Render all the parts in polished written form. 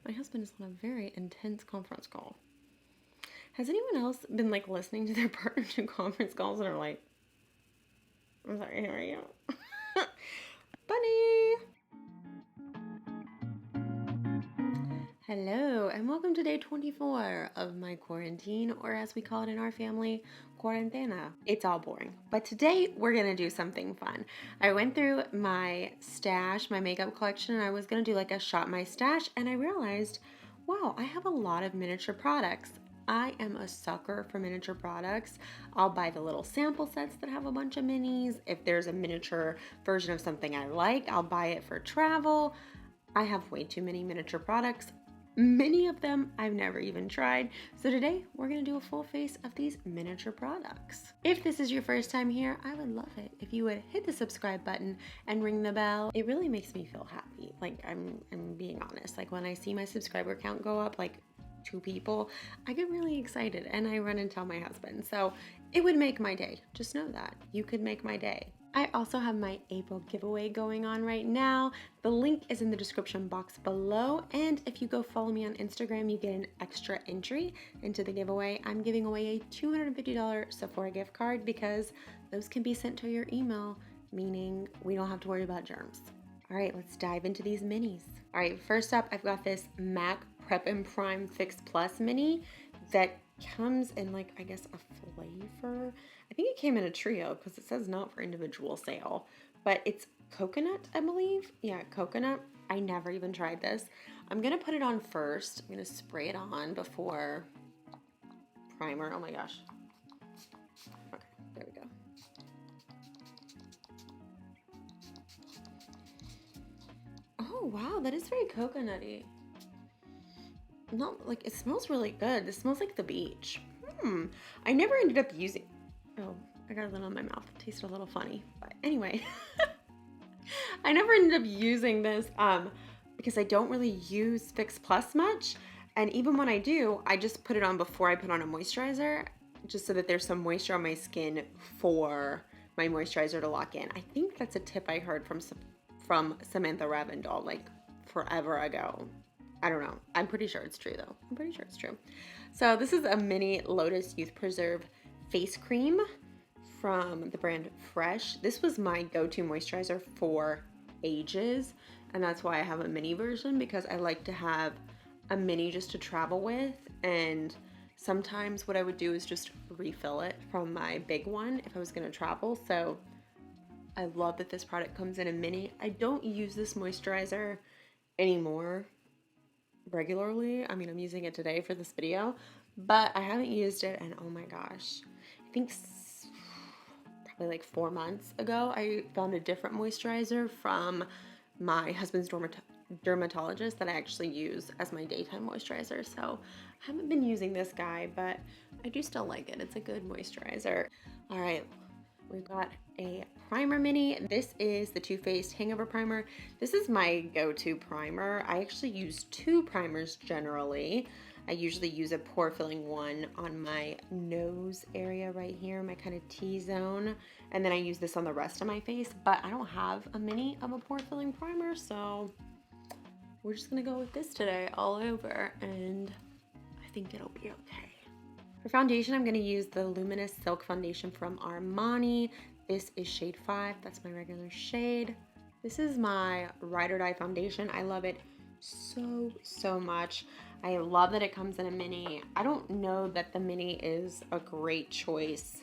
My husband is on a very intense conference call. Has anyone else been like listening to their partner do conference calls and are like, I'm sorry, how are you? Bunny! Hello, and welcome to day 24 of my quarantine, or as we call it in our family, quarantena. It's all boring, but today we're gonna do something fun. I went through my stash, my makeup collection, and I was gonna do like a shop my stash, and I realized, wow, I have a lot of miniature products. I am a sucker for miniature products. I'll buy the little sample sets that have a bunch of minis. If there's a miniature version of something I like, I'll buy it for travel. I have way too many miniature products. Many of them I've never even tried. So today we're gonna do a full face of these miniature products. If this is your first time here, I would love it if you would hit the subscribe button and ring the bell. It really makes me feel happy. Like I'm being honest. Like when I see my subscriber count go up, like 2 people, I get really excited and I run and tell my husband. So it would make my day. Just know that. You could make my day. I also have my April giveaway going on right now. The link is in the description box below. And if you go follow me on Instagram, you get an extra entry into the giveaway. I'm giving away a $250 Sephora gift card because those can be sent to your email, meaning we don't have to worry about germs. All right, let's dive into these minis. All right, first up, I've got this MAC Prep and Prime Fix Plus mini that comes in like, I guess, a flavor. I think it came in a trio because it says not for individual sale, but it's coconut, I believe. Yeah, coconut. I never even tried this. I'm gonna put it on first. I'm gonna spray it on before primer. Oh my gosh. Okay, there we go. Oh wow, that is very coconutty. Not like, it smells really good. This smells like the beach. I never ended up using, oh, I got a little in my mouth. It tasted a little funny, but anyway. I never ended up using this because I don't really use Fix Plus much. And even when I do, I just put it on before I put on a moisturizer, just so that there's some moisture on my skin for my moisturizer to lock in. I think that's a tip I heard from Samantha Ravindall like forever ago. I don't know. I'm pretty sure it's true though. I'm pretty sure it's true. So this is a mini Lotus Youth Preserve face cream from the brand Fresh. This was my go-to moisturizer for ages, and that's why I have a mini version, because I like to have a mini just to travel with, and sometimes what I would do is just refill it from my big one if I was going to travel. So I love that this product comes in a mini. I don't use this moisturizer anymore regularly. I mean, I'm using it today for this video, but I haven't used it, and oh my gosh, I think probably like 4 months ago, I found a different moisturizer from my husband's dermatologist that I actually use as my daytime moisturizer. So I haven't been using this guy, but I do still like it. It's a good moisturizer. All right, we've got a primer mini. This is the Too Faced Hangover Primer. This is my go-to primer. I actually use 2 primers generally. I usually use a pore filling one on my nose area right here, my kind of T-zone. And then I use this on the rest of my face, but I don't have a mini of a pore filling primer, so we're just gonna go with this today all over, and I think it'll be okay. For foundation, I'm gonna use the Luminous Silk Foundation from Armani. This is shade 5, that's my regular shade. This is my Ride or Die foundation. I love it so much. I love that it comes in a mini. I don't know that the mini is a great choice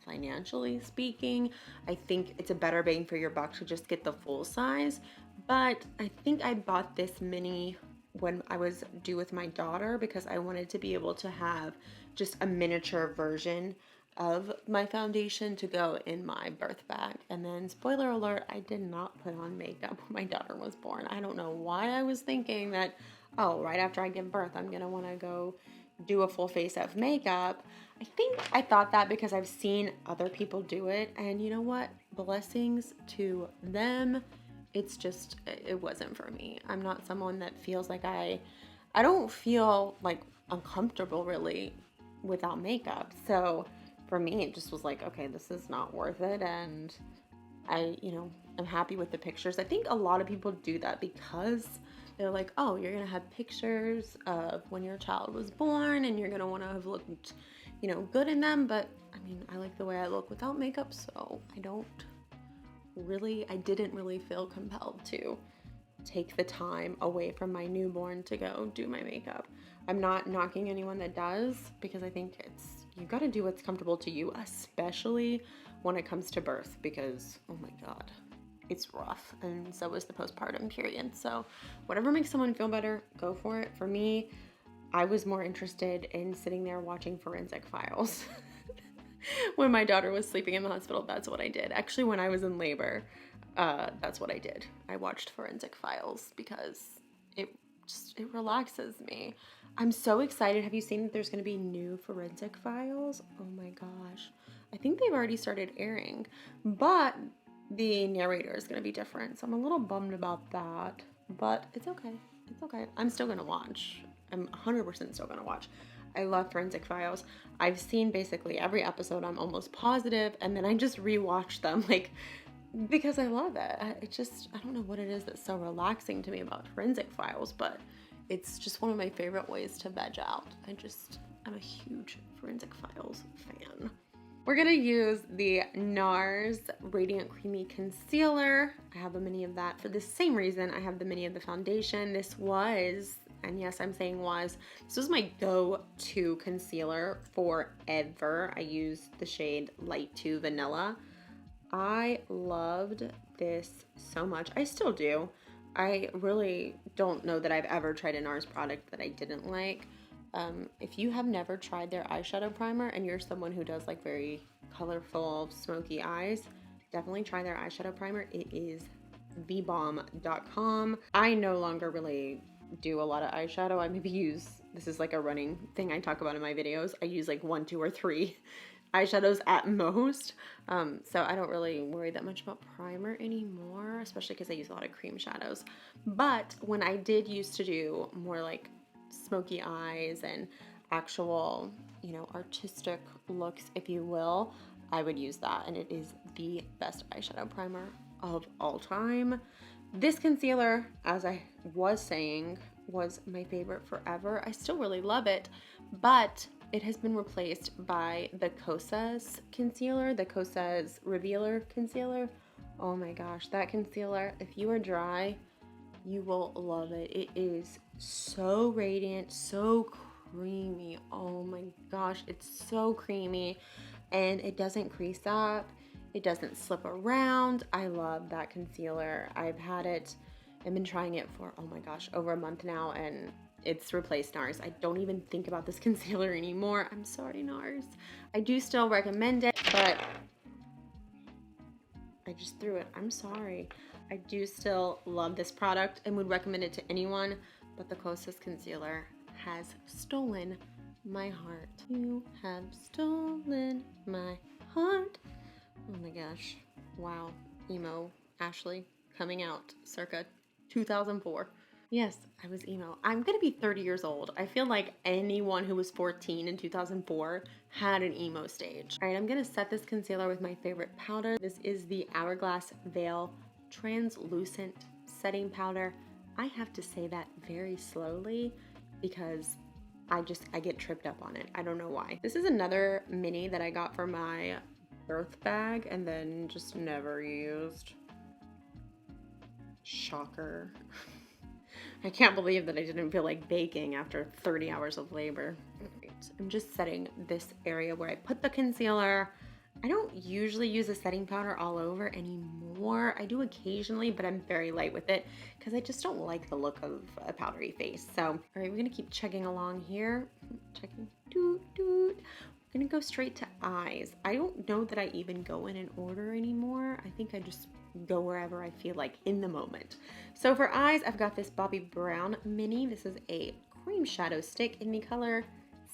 financially speaking. I think it's a better bang for your buck to just get the full size, but I think I bought this mini when I was due with my daughter because I wanted to be able to have just a miniature version of my foundation to go in my birth bag. And then, spoiler alert, I did not put on makeup when my daughter was born. I don't know why I was thinking that, oh, right after I give birth, I'm gonna wanna go do a full face of makeup. I think I thought that because I've seen other people do it, and you know what? Blessings to them. It's just, it wasn't for me. I'm not someone that feels like I don't feel like uncomfortable really without makeup. So for me, it just was like, okay, this is not worth it. And I, I'm happy with the pictures. I think a lot of people do that because They're like, oh, you're gonna have pictures of when your child was born and you're gonna want to have looked, you know, good in them. But I mean, I like the way I look without makeup, so I didn't really feel compelled to take the time away from my newborn to go do my makeup. I'm not knocking anyone that does, because I think you got to do what's comfortable to you, especially when it comes to birth, because oh my God, it's rough, and so is the postpartum period. So whatever makes someone feel better, go for it. For me, I was more interested in sitting there watching Forensic Files. When my daughter was sleeping in the hospital, that's what I did. Actually, when I was in labor, that's what I did. I watched Forensic Files because it relaxes me. I'm so excited. Have you seen that there's going to be new Forensic Files? Oh my gosh. I think they've already started airing, but the narrator is going to be different. So I'm a little bummed about that, but it's okay. It's okay. I'm still going to watch. I'm 100% still going to watch. I love Forensic Files. I've seen basically every episode, I'm almost positive, and then I just rewatch them, like, because I love it. I don't know what it is that's so relaxing to me about Forensic Files, but it's just one of my favorite ways to veg out. I'm a huge Forensic Files fan. We're gonna use the NARS Radiant Creamy Concealer. I have a mini of that for the same reason I have the mini of the foundation. This was, and yes, I'm saying this was my go-to concealer forever. I used the shade Light 2 Vanilla. I loved this so much. I still do. I really don't know that I've ever tried a NARS product that I didn't like. If you have never tried their eyeshadow primer and you're someone who does like very colorful, smoky eyes, definitely try their eyeshadow primer. It is thebomb.com. I no longer really do a lot of eyeshadow. I maybe this is like a running thing I talk about in my videos. I use like 1, 2, or 3 eyeshadows at most. So I don't really worry that much about primer anymore, especially because I use a lot of cream shadows. But when I did used to do more like smoky eyes and actual, you know, artistic looks, if you will, I would use that, and it is the best eyeshadow primer of all time. This concealer, as I was saying, was my favorite forever. I still really love it, but it has been replaced by the Kosas concealer, the Kosas Revealer concealer. Oh my gosh, that concealer, if you are dry, you will love it. It is so radiant, so creamy. Oh my gosh, it's so creamy, and it doesn't crease up. It doesn't slip around. I love that concealer. I've been trying it for, oh my gosh, over a month now, and it's replaced NARS. I don't even think about this concealer anymore. I'm sorry, NARS. I do still recommend it, but I just threw it. I'm sorry. I do still love this product and would recommend it to anyone, but the Kosas concealer has stolen my heart. You have stolen my heart. Oh my gosh. Wow. Emo Ashley coming out circa 2004. Yes, I was emo. I'm gonna be 30 years old. I feel like anyone who was 14 in 2004 had an emo stage. All right, I'm gonna set this concealer with my favorite powder. This is the Hourglass Veil Translucent Setting Powder. I have to say that very slowly because I get tripped up on it. I don't know why. This is another mini that I got for my birth bag and then just never used. Shocker. I can't believe that I didn't feel like baking after 30 hours of labor. I'm just setting this area where I put the concealer. I don't usually use a setting powder all over anymore. I do occasionally, but I'm very light with it because I just don't like the look of a powdery face. So, all right, we're gonna keep checking along here. Checking, doot, doot. We're gonna go straight to eyes. I don't know that I even go in an order anymore. I think I just go wherever I feel like in the moment. So for eyes, I've got this Bobbi Brown mini. This is a cream shadow stick in the color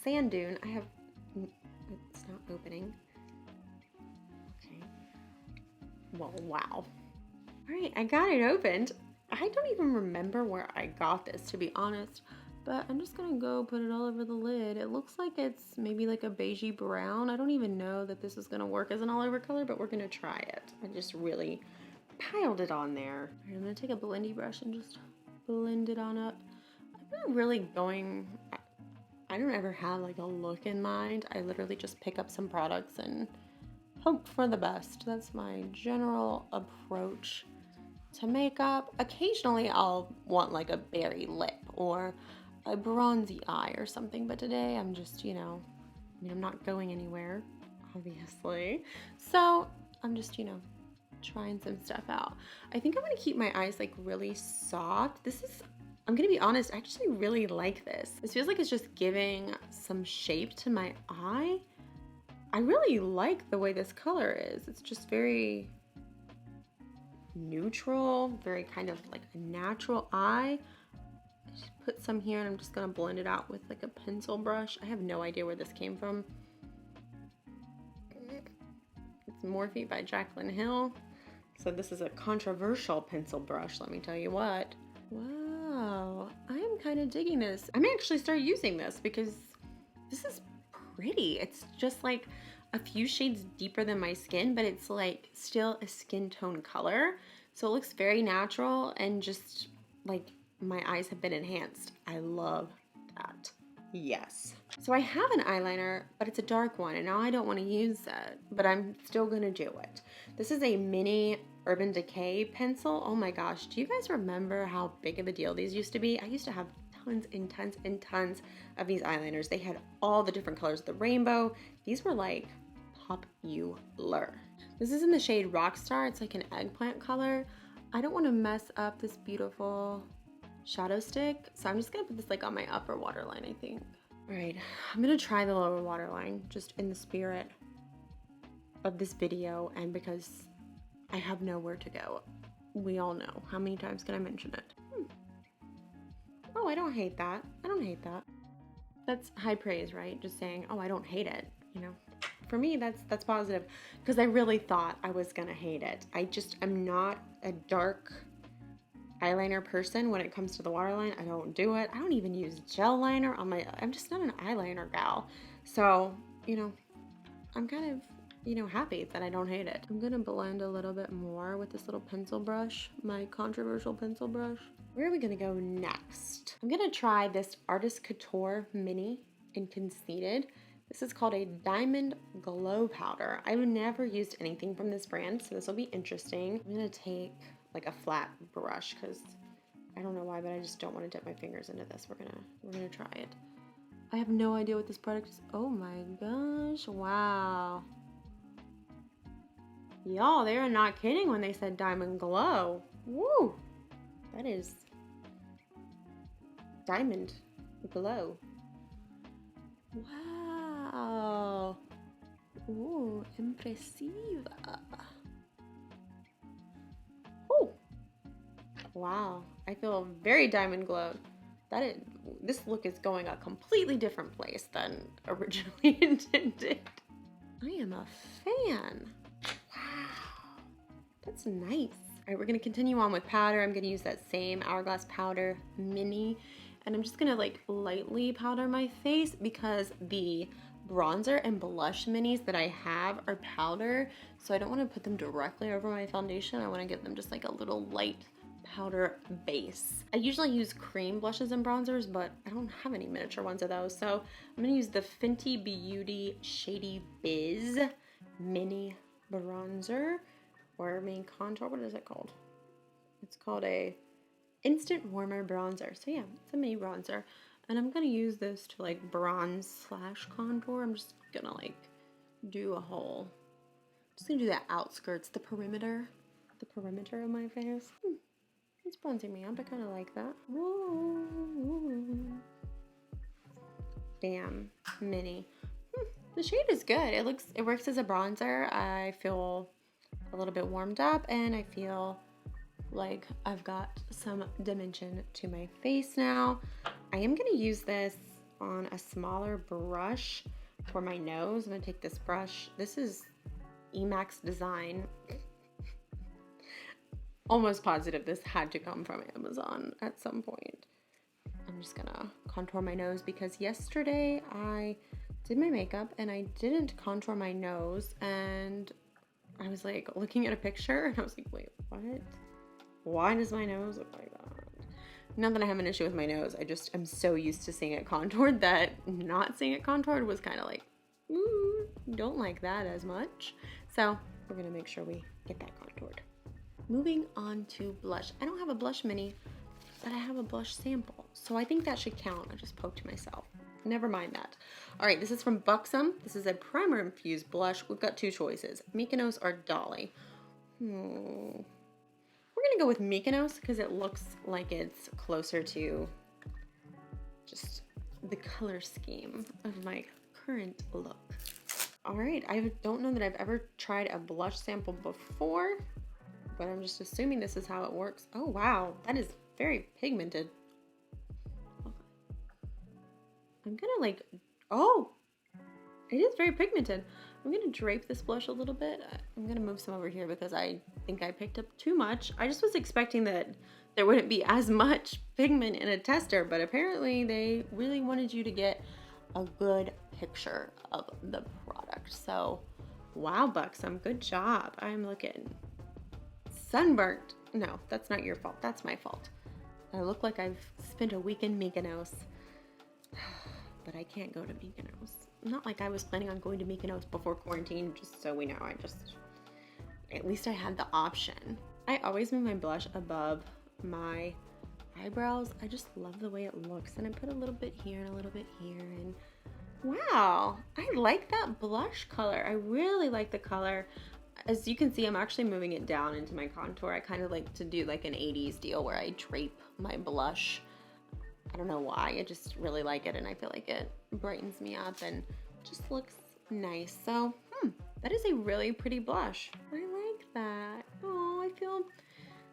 Sand Dune. It's not opening. Okay. Well, wow. All right, I got it opened. I don't even remember where I got this, to be honest, but I'm just gonna go put it all over the lid. It looks like it's maybe like a beigey brown. I don't even know that this is gonna work as an all over color, but we're gonna try it. I just really piled it on there. All right, I'm gonna take a blendy brush and just blend it on up. I'm not really going, I don't ever have like a look in mind. I literally just pick up some products and hope for the best. That's my general approach to makeup. Occasionally I'll want like a berry lip or a bronzy eye or something, but today I'm just, you know, I mean, I'm not going anywhere, obviously. So I'm just, you know, trying some stuff out. I think I'm gonna keep my eyes like really soft. This is, I'm gonna be honest, I actually really like this. This feels like it's just giving some shape to my eye. I really like the way this color is. It's just very neutral, very kind of like a natural eye. Just put some here and I'm just gonna blend it out with like a pencil brush. I have no idea where this came from. It's Morphe by Jaclyn Hill. So this is a controversial pencil brush, let me tell you what. Wow, I am kind of digging this. I may actually start using this because this is pretty. It's just like a few shades deeper than my skin, but it's like still a skin tone color. So it looks very natural and just like my eyes have been enhanced. I love that. Yes. So I have an eyeliner, but it's a dark one, and now I don't want to use that, but I'm still gonna do it. This is a mini Urban Decay pencil. Oh my gosh, do you guys remember how big of a deal these used to be? I used to have tons and tons and tons of these eyeliners. They had all the different colors of the rainbow. These were like popular. This is in the shade Rockstar. It's like an eggplant color. I don't want to mess up this beautiful shadow stick, so I'm just gonna put this like on my upper waterline, I think. All right, I'm gonna try the lower waterline just in the spirit of this video and because I have nowhere to go. We all know. How many times can I mention it? Oh, I don't hate that. I don't hate that. That's high praise, right? Just saying, oh, I don't hate it, you know? For me, that's positive because I really thought I was gonna hate it. I'm not a dark eyeliner person when it comes to the waterline. I don't do it. I don't even use gel liner on my, I'm just not an eyeliner gal. So, you know, I'm kind of, you know, happy that I don't hate it. I'm gonna blend a little bit more with this little pencil brush, my controversial pencil brush. Where are we gonna go next? I'm gonna try this Artist Couture Mini in Conceited. This is called a Diamond Glow Powder. I've never used anything from this brand, so this will be interesting. I'm gonna take like a flat brush because I don't know why, but I just don't want to dip my fingers into this. We're gonna try it. I have no idea what this product is. Oh my gosh, wow. Y'all, they are not kidding when they said Diamond Glow. Woo! That is Diamond Glow. Wow. Ooh, impressive. Oh, wow. I feel very diamond glowed. This look is going a completely different place than originally intended. I am a fan. Wow, that's nice. All right, we're gonna continue on with powder. I'm gonna use that same Hourglass powder mini, and I'm just gonna like lightly powder my face because the bronzer and blush minis that I have are powder, so I don't want to put them directly over my foundation. I want to give them just like a little light powder base. I usually use cream blushes and bronzers, but I don't have any miniature ones of those, so I'm gonna use the Fenty Beauty Shady Biz mini bronzer or main contour. What is it called? It's called a instant warmer bronzer. So yeah, it's a mini bronzer. And I'm gonna use this to like bronze slash contour. I'm just gonna like do a whole, just gonna do the outskirts, the perimeter of my face. It's bronzing me up. I kind of like that. Whoa. Bam, mini. The shade is good. It works as a bronzer. I feel a little bit warmed up and I feel like I've got some dimension to my face now. I am gonna use this on a smaller brush for my nose. I'm gonna take this brush. This is Emax Design. Almost positive this had to come from Amazon at some point. I'm just gonna contour my nose because yesterday I did my makeup and I didn't contour my nose, and I was like looking at a picture and I was like, wait, what? Why does my nose look like that? Not that I have an issue with my nose. I just am so used to seeing it contoured that not seeing it contoured was kind of like, ooh, don't like that as much. So we're gonna make sure we get that contoured. Moving on to blush. I don't have a blush mini, but I have a blush sample. So I think that should count. I just poked myself. Never mind that. All right, this is from Buxom. This is a primer infused blush. We've got two choices, Mykonos or Dolly. We're gonna go with Mykonos because it looks like it's closer to just the color scheme of my current look. All right, I don't know that I've ever tried a blush sample before, but I'm just assuming this is how it works. Oh wow, that is very pigmented. I'm gonna like, oh, it is very pigmented. I'm gonna drape this blush a little bit. I'm gonna move some over here because I think I picked up too much. I just was expecting that there wouldn't be as much pigment in a tester, but apparently they really wanted you to get a good picture of the product. So, wow, Buxom, good job. I'm looking sunburnt. No, that's not your fault. That's my fault. I look like I've spent a week in Mykonos. But I can't go to Mykonos. Not like I was planning on going to Mykonos before quarantine, just so we know. At least I had the option. I always move my blush above my eyebrows. I just love the way it looks. And I put a little bit here and a little bit here. And wow, I like that blush color. I really like the color. As you can see, I'm actually moving it down into my contour. I kind of like to do like an 80s deal where I drape my blush. I don't know why, I just really like it and I feel like it brightens me up and just looks nice. So, that is a really pretty blush. I like that. Oh, I feel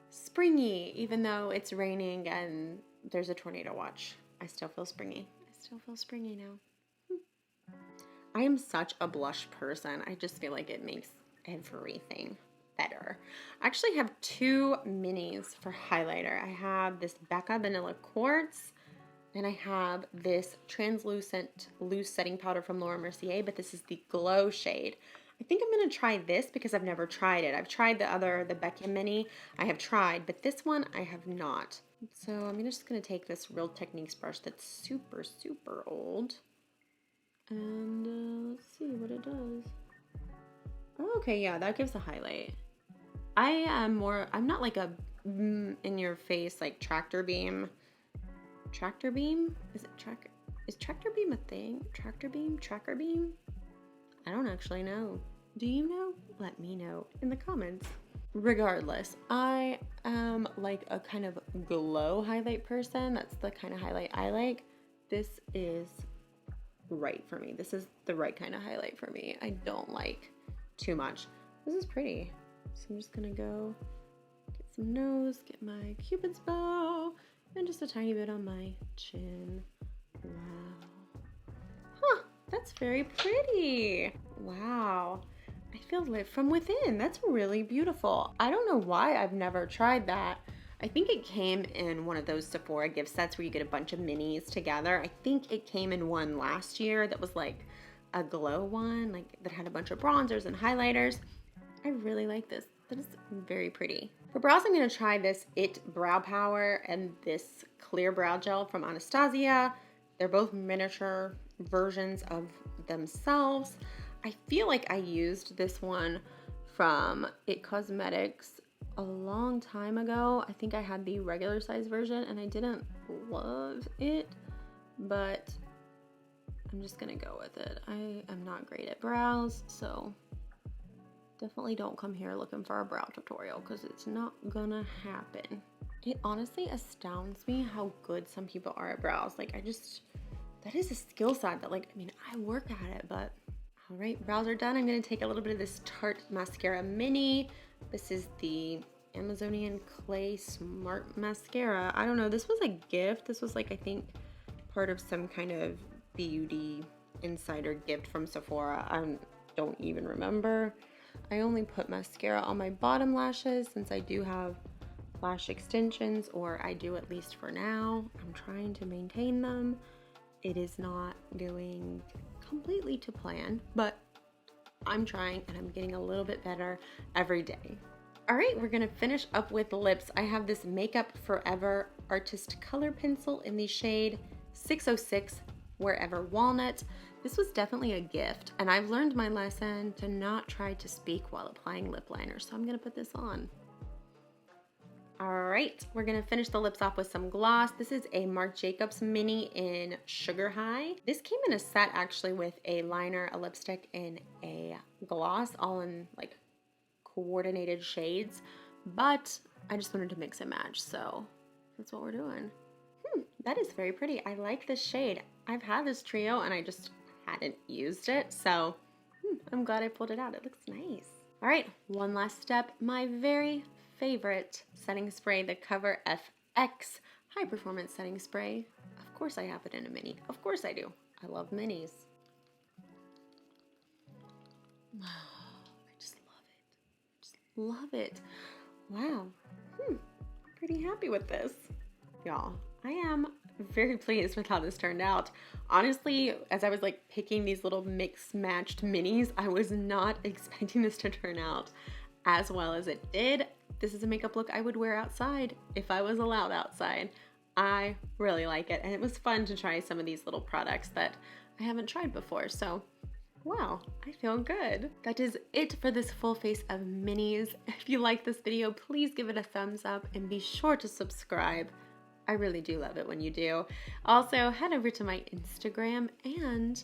springy, even though it's raining and there's a tornado watch. I still feel springy. I still feel springy now. I am such a blush person. I just feel like it makes everything better. I actually have two minis for highlighter. I have this Becca Vanilla Quartz, and I have this translucent loose setting powder from Laura Mercier, but this is the Glow shade. I think I'm gonna try this because I've never tried it. I've tried the Becca Mini, I have tried, but this one I have not. So I'm just gonna take this Real Techniques brush that's super, super old. And let's see what it does. Oh, okay, yeah, that gives a highlight. I'm not like a in your face like tractor beam. Tractor beam? Is tractor beam a thing? Tractor beam? Tracker beam? I don't actually know. Do you know? Let me know in the comments. Regardless, I am like a kind of glow highlight person. That's the kind of highlight I like. This is right for me. This is the right kind of highlight for me. I don't like too much. This is pretty. So I'm just gonna go get some nose, get my Cupid's bow, and just a tiny bit on my chin. Wow. Huh, that's very pretty. Wow. I feel lit from within. That's really beautiful. I don't know why I've never tried that. I think it came in one of those Sephora gift sets where you get a bunch of minis together. I think it came in one last year that was like a glow one, like that had a bunch of bronzers and highlighters. I really like this. That is very pretty. For brows, I'm gonna try this It Brow Power and this Clear Brow Gel from Anastasia. They're both miniature versions of themselves. I feel like I used this one from It Cosmetics a long time ago. I think I had the regular size version and I didn't love it, but I'm just gonna go with it. I am not great at brows, so definitely don't come here looking for a brow tutorial because it's not gonna happen. It honestly astounds me how good some people are at brows. Like that is a skill set that I mean, I work at it, but all right, brows are done. I'm gonna take a little bit of this Tarte Mascara Mini. This is the Amazonian Clay Smart Mascara. I don't know, this was a gift. This was I think part of some kind of beauty insider gift from Sephora. I don't even remember. I only put mascara on my bottom lashes since I do have lash extensions, or I do at least for now. I'm trying to maintain them. It is not doing completely to plan, but I'm trying and I'm getting a little bit better every day. All right, we're gonna finish up with lips. I have this Makeup Forever Artist Color Pencil in the shade 606 Wherever Walnut. This was definitely a gift, and I've learned my lesson to not try to speak while applying lip liner, so I'm gonna put this on. All right, we're gonna finish the lips off with some gloss. This is a Marc Jacobs mini in Sugar High. This came in a set actually with a liner, a lipstick, and a gloss, all in like coordinated shades, but I just wanted to mix and match, so that's what we're doing. That is very pretty. I like this shade. I've had this trio and I just hadn't used it, so I'm glad I pulled it out. It looks nice. All right, one last step. My very favorite setting spray, the Cover FX High Performance Setting Spray. Of course I have it in a mini. Of course I do. I love minis. I just love it. Just love it. Wow. Pretty happy with this. Y'all, I am very pleased with how this turned out. Honestly, as I was like picking these little mixed matched minis, I was not expecting this to turn out as well as it did. This is a makeup look I would wear outside if I was allowed outside. I really like it, and it was fun to try some of these little products that I haven't tried before, so wow, I feel good. That is it for this full face of minis. If you like this video, please give it a thumbs up and be sure to subscribe. I really do love it when you do. Also, head over to my Instagram, and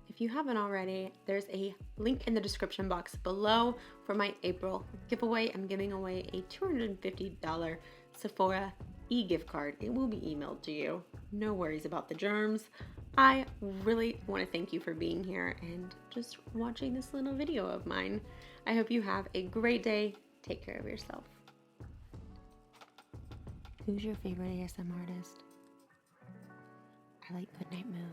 if you haven't already, there's a link in the description box below for my April giveaway. I'm giving away a $250 Sephora e-gift card. It will be emailed to you. No worries about the germs. I really want to thank you for being here and just watching this little video of mine. I hope you have a great day. Take care of yourself. Who's your favorite ASM artist? I like Goodnight Moon.